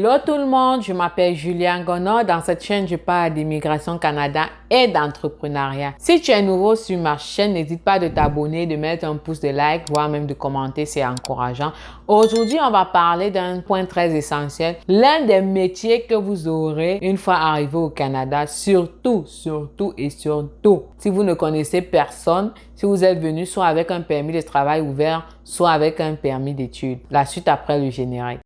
Hello tout le monde, je m'appelle Julia Ngono. Dans cette chaîne, je parle d'immigration Canada et d'entrepreneuriat. Si tu es nouveau sur ma chaîne, n'hésite pas de t'abonner, de mettre un pouce de like, voire même de commenter, c'est encourageant. Aujourd'hui, on va parler d'un point très essentiel, l'un des métiers que vous aurez une fois arrivé au Canada, surtout si vous ne connaissez personne, si vous êtes venu soit avec un permis de travail ouvert, soit avec un permis d'études. La suite après le générique.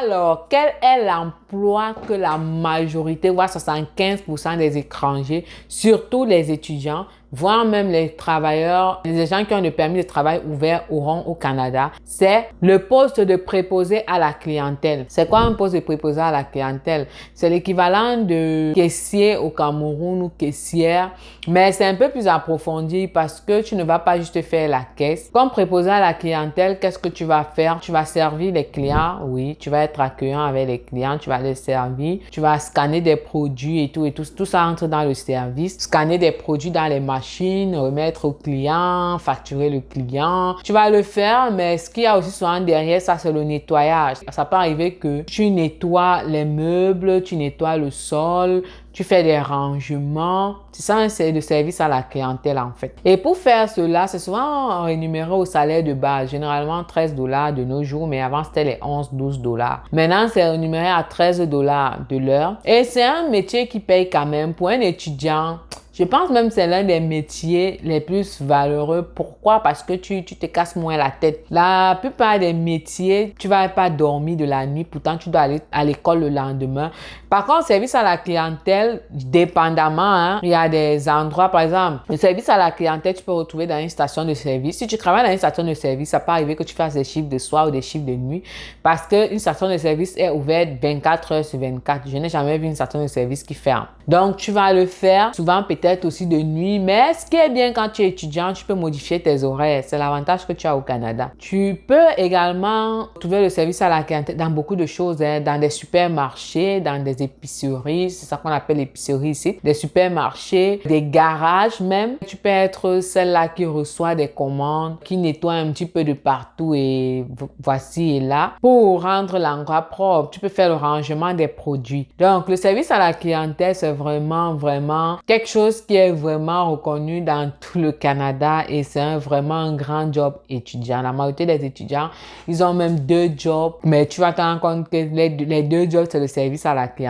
Alors, quel est l'emploi que la majorité, voire 75% des étrangers, surtout les étudiants, voire même les travailleurs, les gens qui ont le permis de travail ouvert auront au Canada? C'est le poste de préposé à la clientèle. C'est quoi un poste de préposé à la clientèle? C'est l'équivalent de caissier au Cameroun ou caissière, mais c'est un peu plus approfondi parce que tu ne vas pas juste faire la caisse. Comme préposé à la clientèle, qu'est-ce que tu vas faire? Tu vas servir les clients, oui, tu vas être accueillant avec les clients, tu vas les servir, tu vas scanner des produits et tout ça entre dans le service, scanner des produits dans les machines, remettre au client, facturer le client. Tu vas le faire, mais ce qu'il y a aussi souvent derrière ça, c'est le nettoyage. Ça peut arriver que tu nettoies les meubles, tu nettoies le sol, tu fais des rangements. C'est ça, c'est le service à la clientèle en fait. Et pour faire cela, c'est souvent rémunéré au salaire de base, généralement 13 $ de nos jours, mais avant c'était les 11-12 $. Maintenant, c'est rémunéré à 13 $ de l'heure. Et c'est un métier qui paye quand même pour un étudiant. Je pense même que c'est l'un des métiers les plus valeureux. Pourquoi? Parce que tu te casses moins la tête. La plupart des métiers, tu vas pas dormir de la nuit. Pourtant, tu dois aller à l'école le lendemain. Par contre, service à la clientèle, dépendamment, il y a des endroits, par exemple, le service à la clientèle, tu peux retrouver dans une station de service. Si tu travailles dans une station de service, ça peut arriver que tu fasses des chiffres de soir ou des chiffres de nuit parce qu'une station de service est ouverte 24 heures sur 24. Je n'ai jamais vu une station de service qui ferme. Donc, tu vas le faire souvent peut-être aussi de nuit, mais ce qui est bien quand tu es étudiant, tu peux modifier tes horaires. C'est l'avantage que tu as au Canada. Tu peux également trouver le service à la clientèle dans beaucoup de choses, dans des supermarchés, dans des épiceries, c'est ça qu'on appelle épicerie ici, des supermarchés, des garages même. Tu peux être celle-là qui reçoit des commandes, qui nettoie un petit peu de partout et voici et là pour rendre l'endroit propre. Tu peux faire le rangement des produits. Donc, le service à la clientèle, c'est vraiment quelque chose qui est vraiment reconnu dans tout le Canada et c'est vraiment un grand job étudiant. La majorité des étudiants, ils ont même 2 jobs, mais tu vas te rendre compte que les 2 jobs, c'est le service à la clientèle.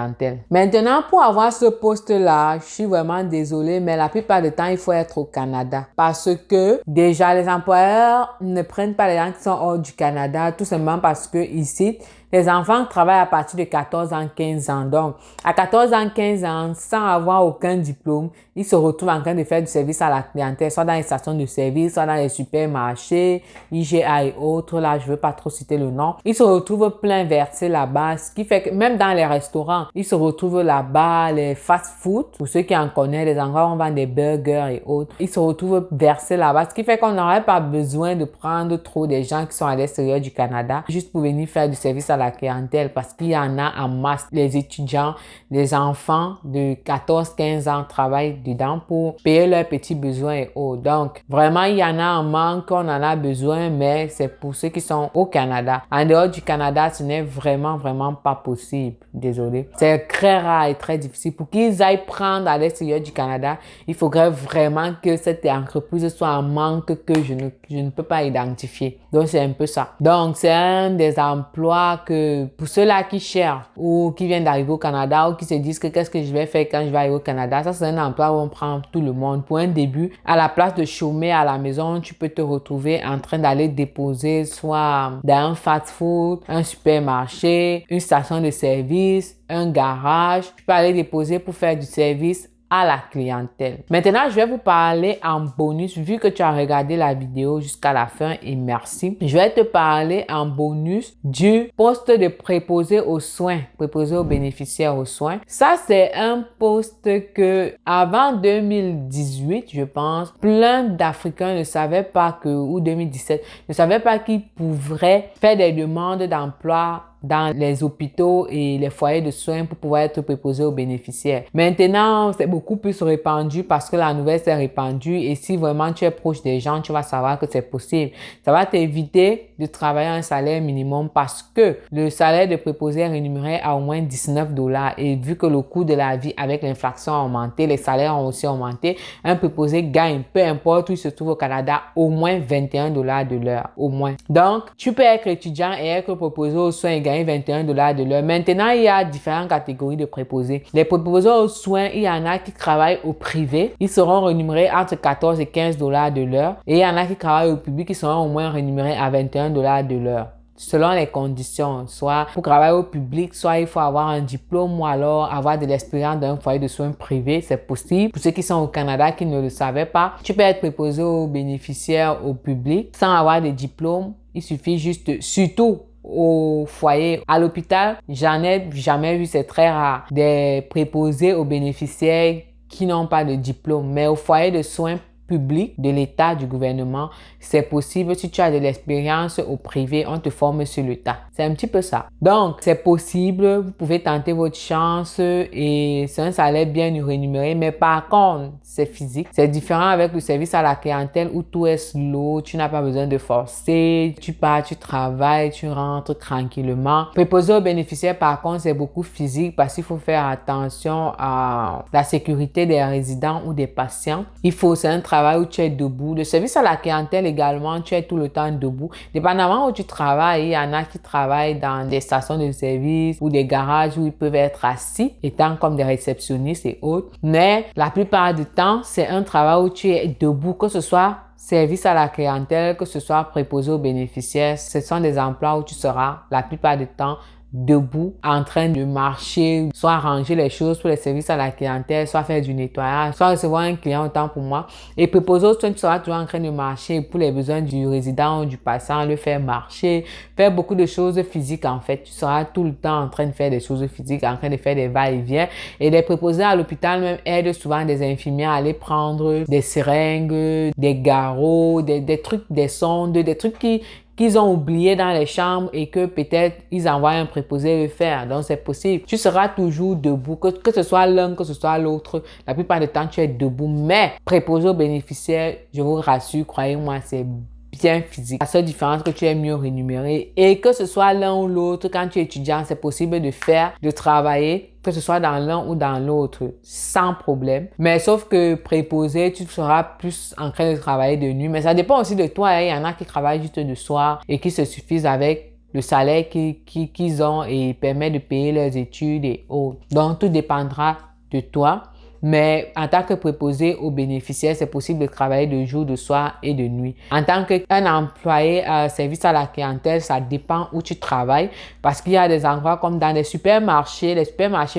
Maintenant, pour avoir ce poste-là, je suis vraiment désolée, mais la plupart du temps, il faut être au Canada parce que déjà, les employeurs ne prennent pas les gens qui sont hors du Canada, tout simplement parce que ici, les enfants travaillent à partir de 14 ans, 15 ans. Donc, à 14 ans, 15 ans, sans avoir aucun diplôme, ils se retrouvent en train de faire du service à la clientèle, soit dans les stations de service, soit dans les supermarchés, IGA et autres. Là, je veux pas trop citer le nom. Ils se retrouvent plein versés là-bas, ce qui fait que même dans les restaurants, ils se retrouvent là-bas, les fast-food, pour ceux qui en connaissent, les endroits où on vend des burgers et autres, ils se retrouvent versés là-bas, ce qui fait qu'on n'aurait pas besoin de prendre trop des gens qui sont à l'extérieur du Canada, juste pour venir faire du service à la clientèle parce qu'il y en a en masse. Les étudiants, les enfants de 14-15 ans travaillent dedans pour payer leurs petits besoins et autres. Donc, vraiment, il y en a en manque, on en a besoin, mais c'est pour ceux qui sont au Canada. En dehors du Canada, ce n'est vraiment pas possible. Désolé. C'est très rare et très difficile. Pour qu'ils aillent prendre à l'extérieur du Canada, il faudrait vraiment que cette entreprise soit en manque que je ne peux pas identifier. Donc, c'est un peu ça. Donc, c'est un des emplois que pour ceux-là qui cherchent ou qui viennent d'arriver au Canada ou qui se disent que qu'est-ce que je vais faire quand je vais arriver au Canada, ça c'est un emploi où on prend tout le monde. Pour un début, à la place de chômer à la maison, tu peux te retrouver en train d'aller déposer soit dans un fast-food, un supermarché, une station de service, un garage. Tu peux aller déposer pour faire du service à la clientèle. Maintenant, je vais vous parler en bonus, vu que tu as regardé la vidéo jusqu'à la fin et merci. Je vais te parler en bonus du poste de préposé aux soins, préposé aux bénéficiaires aux soins. Ça, c'est un poste que avant 2018, je pense, plein d'Africains ne savaient pas que, ou 2017, ne savaient pas qu'ils pourraient faire des demandes d'emploi dans les hôpitaux et les foyers de soins pour pouvoir être préposé aux bénéficiaires. Maintenant, c'est beaucoup plus répandu parce que la nouvelle s'est répandue et si vraiment tu es proche des gens, tu vas savoir que c'est possible. Ça va t'éviter de travailler à un salaire minimum parce que le salaire de préposé est rémunéré à au moins 19 $ et vu que le coût de la vie avec l'inflation a augmenté, les salaires ont aussi augmenté, un préposé gagne, peu importe où il se trouve au Canada, au moins 21 $ de l'heure, au moins. Donc, tu peux être étudiant et être préposé aux soins et gagner 21 $ de l'heure. Maintenant, il y a différentes catégories de préposés. Les préposés aux soins, il y en a qui travaillent au privé. Ils seront rémunérés entre 14 et 15 $ de l'heure. Et il y en a qui travaillent au public qui seront au moins rémunérés à 21 $ de l'heure. Selon les conditions, soit pour travailler au public, soit il faut avoir un diplôme ou alors avoir de l'expérience dans un foyer de soins privé, c'est possible. Pour ceux qui sont au Canada qui ne le savaient pas, tu peux être préposé aux bénéficiaires au public sans avoir de diplôme. Il suffit juste, surtout au foyer. À l'hôpital, j'en ai jamais vu, c'est très rare, des préposés aux bénéficiaires qui n'ont pas de diplôme. Mais au foyer de soins public de l'État, du gouvernement, c'est possible. Si tu as de l'expérience au privé, on te forme sur le tas. C'est un petit peu ça. Donc, c'est possible. Vous pouvez tenter votre chance et c'est un salaire bien rémunéré. Mais par contre, c'est physique. C'est différent avec le service à la clientèle où tout est slow. Tu n'as pas besoin de forcer. Tu pars, tu travailles, tu rentres tranquillement. Préposé aux bénéficiaires, par contre, c'est beaucoup physique parce qu'il faut faire attention à la sécurité des résidents ou des patients. C'est un travail où tu es debout. Le service à la clientèle également, tu es tout le temps debout. Dépendamment où tu travailles, il y en a qui travaillent dans des stations de service ou des garages où ils peuvent être assis, étant comme des réceptionnistes et autres. Mais la plupart du temps, c'est un travail où tu es debout, que ce soit service à la clientèle, que ce soit préposé aux bénéficiaires. Ce sont des emplois où tu seras la plupart du temps debout, en train de marcher, soit ranger les choses pour les services à la clientèle, soit faire du nettoyage, soit recevoir un client autant pour moi. Et préposé aux soins, tu seras toujours en train de marcher pour les besoins du résident ou du patient, le faire marcher, faire beaucoup de choses physiques en fait. Tu seras tout le temps en train de faire des choses physiques, en train de faire des va-et-vient. Et les préposés à l'hôpital même aident souvent des infirmières à aller prendre des seringues, des garrots, des trucs, des sondes, des trucs qu'ils ont oublié dans les chambres et que peut-être ils envoient un préposé le faire. Donc, c'est possible. Tu seras toujours debout, que ce soit l'un, que ce soit l'autre. La plupart du temps, tu es debout. Mais préposé aux bénéficiaires, je vous rassure, croyez-moi, c'est bien physique. La seule différence, que tu es mieux rémunéré et que ce soit l'un ou l'autre, quand tu es étudiant, c'est possible de travailler, que ce soit dans l'un ou dans l'autre, sans problème. Mais sauf que préposé, tu seras plus en train de travailler de nuit. Mais ça dépend aussi de toi. Hein. Il y en a qui travaillent juste de soir et qui se suffisent avec le salaire qu'ils ont et permet de payer leurs études et autres. Donc, tout dépendra de toi. Mais en tant que préposé aux bénéficiaires, c'est possible de travailler de jour, de soir et de nuit. En tant qu'un employé service à la clientèle, ça dépend où tu travailles parce qu'il y a des endroits comme dans les supermarchés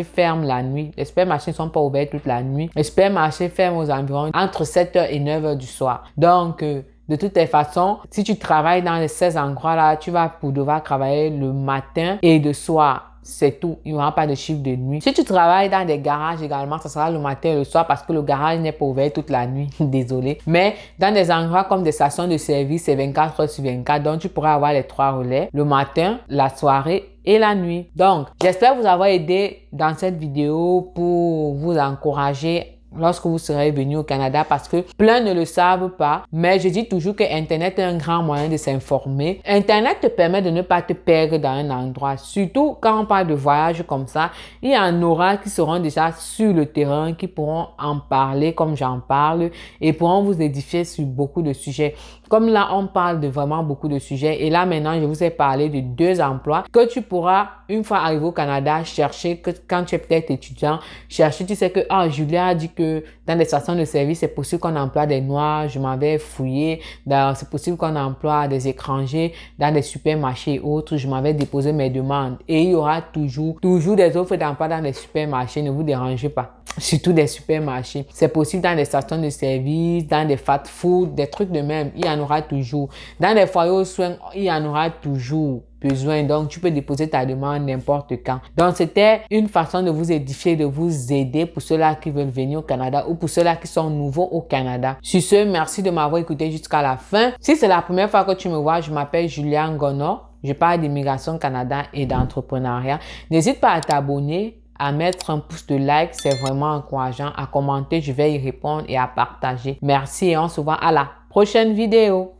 ferment la nuit. Les supermarchés ne sont pas ouverts toute la nuit. Les supermarchés ferment aux environs entre 7h et 9h du soir. Donc, de toutes les façons, si tu travailles dans ces endroits-là, tu vas devoir travailler le matin et le soir. C'est tout. Il n'y aura pas de chiffre de nuit. Si tu travailles dans des garages également, ça sera le matin et le soir parce que le garage n'est pas ouvert toute la nuit. Désolé. Mais dans des endroits comme des stations de service, c'est 24 heures sur 24. Donc, tu pourras avoir les 3 relais. Le matin, la soirée et la nuit. Donc, j'espère vous avoir aidé dans cette vidéo pour vous encourager lorsque vous serez venu au Canada parce que plein ne le savent pas. Mais je dis toujours que Internet est un grand moyen de s'informer. Internet te permet de ne pas te perdre dans un endroit. Surtout quand on parle de voyage comme ça, il y en aura qui seront déjà sur le terrain, qui pourront en parler comme j'en parle et pourront vous édifier sur beaucoup de sujets. Comme là, on parle de vraiment beaucoup de sujets. Et là, maintenant, je vous ai parlé de 2 emplois que tu pourras, une fois arrivé au Canada, chercher que quand tu es peut-être étudiant, chercher, tu sais que, Julia a dit que dans les stations de service, c'est possible qu'on emploie des Noirs. Je m'avais fouillé. C'est possible qu'on emploie des étrangers dans des supermarchés et autres. Je m'avais déposé mes demandes. Et il y aura toujours des offres d'emploi dans les supermarchés. Ne vous dérangez pas. Surtout des supermarchés. C'est possible dans des stations de service, dans des fast-food, des trucs de même. Il y en aura toujours. Dans les foyers aux soins, il y en aura toujours besoin. Donc, tu peux déposer ta demande n'importe quand. Donc, c'était une façon de vous édifier, de vous aider pour ceux-là qui veulent venir au Canada ou pour ceux-là qui sont nouveaux au Canada. Sur ce, merci de m'avoir écouté jusqu'à la fin. Si c'est la première fois que tu me vois, je m'appelle Julia Ngono. Je parle d'immigration Canada et d'entrepreneuriat. N'hésite pas à t'abonner, à mettre un pouce de like, c'est vraiment encourageant, à commenter, je vais y répondre et à partager. Merci et on se voit à la prochaine vidéo.